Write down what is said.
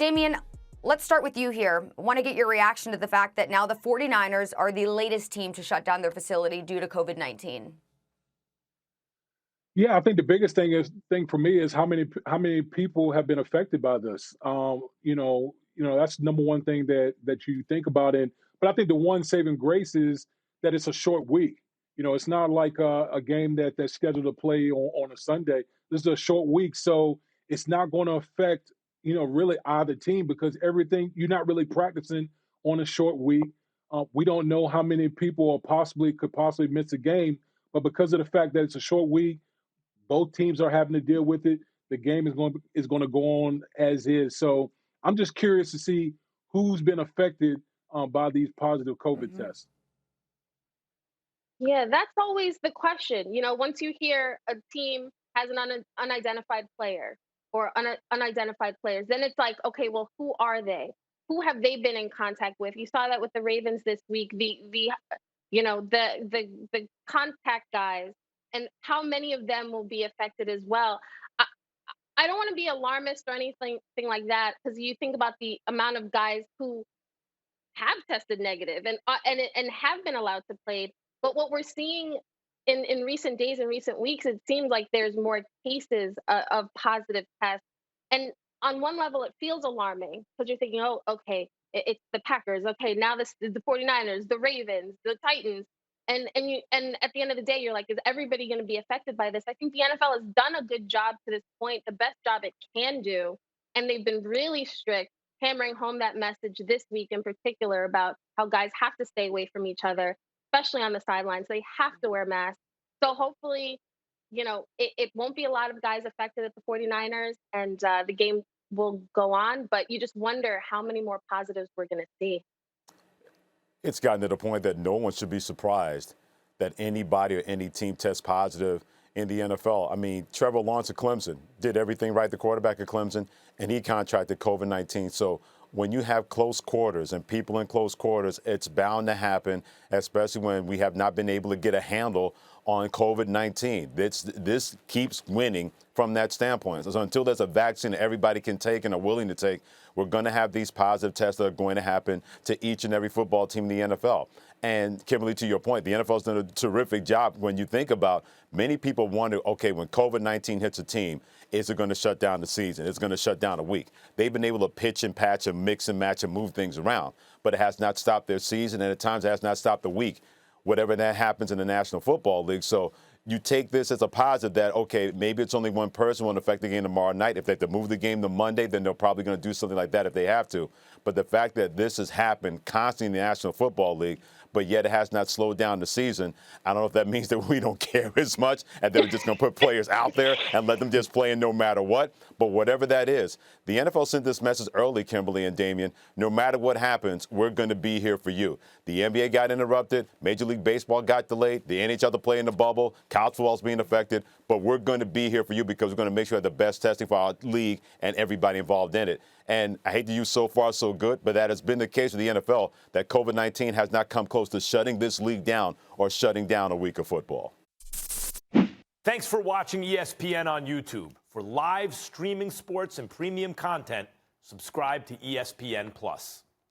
Damien, let's start with you here. I want to get your reaction to the fact that now the 49ers are the latest team to shut down their facility due to COVID-19. Yeah, I think the biggest thing for me is how many people have been affected by this. That's the number one thing that you think about. But I think the one saving grace is that it's a short week. It's not like a game that's scheduled to play on a Sunday. This is a short week, so it's not going to affect really either team because everything you're not really practicing on a short week. We don't know how many people could possibly miss a game, but because of the fact that it's a short week both teams are having to deal with it. The game is going to go on as is. So I'm just curious to see who's been affected by these positive COVID Mhm. tests. Yeah, that's always the question. Once you hear a team has an unidentified player or unidentified players, then it's like, okay, well, who are they? Who have they been in contact with? You saw that with the Ravens this week. The contact guys, and how many of them will be affected as well. I, I don't want to be alarmist or anything like that, because you think about the amount of guys who have tested negative and have been allowed to play. But what we're seeing in recent days and recent weeks, it seems like there's more cases of positive tests. And on one level, it feels alarming because you're thinking, oh, okay, it's the Packers. Okay, now this is the 49ers, the Ravens, the Titans. And at the end of the day, you're like, is everybody going to be affected by this? I think the NFL has done a good job to this point, the best job it can do. And they've been really strict, hammering home that message this week in particular about how guys have to stay away from each other, especially on the sidelines. They have to wear masks. So hopefully, it won't be a lot of guys affected at the 49ers, and the game will go on. But you just wonder how many more positives we're going to see. It's gotten to the point that no one should be surprised that anybody or any team tests positive in the NFL. I mean, Trevor Lawrence of Clemson did everything right, the quarterback of Clemson, and he contracted COVID-19. So when you have close quarters and people in close quarters, it's bound to happen, especially when we have not been able to get a handle on COVID-19. This keeps winning from that standpoint. So until there's a vaccine that everybody can take and are willing to take, we're going to have these positive tests that are going to happen to each and every football team in the NFL. And Kimberly, to your point, the NFL's done a terrific job. When you think about, many people wonder, okay, when COVID-19 hits a team, is it going to shut down the season? It's going to shut down a week. They've been able to pitch and patch and mix and match and move things around, but it has not stopped their season, and at times it has not stopped the week, whatever that happens in the National Football League. So you take this as a positive that, okay, maybe it's only one person won't affect the game tomorrow night. If they have to move the game to Monday, then they're probably going to do something like that if they have to. But the fact that this has happened constantly in the National Football League, but yet it has not slowed down the season, I don't know if that means that we don't care as much and they're just going to put players out there and let them just play in no matter what. But whatever that is, the NFL sent this message early, Kimberly and Damien. No matter what happens, we're going to be here for you. The NBA got interrupted. Major League Baseball got delayed. The NHL to play in the bubble. College football's being affected. But we're going to be here for you because we're going to make sure we have the best testing for our league and everybody involved in it. And I hate to use so far so good, but that has been the case with the NFL, that COVID-19 has not come close to shutting this league down or shutting down a week of football. Thanks for watching ESPN on YouTube. For live streaming sports and premium content, subscribe to ESPN+.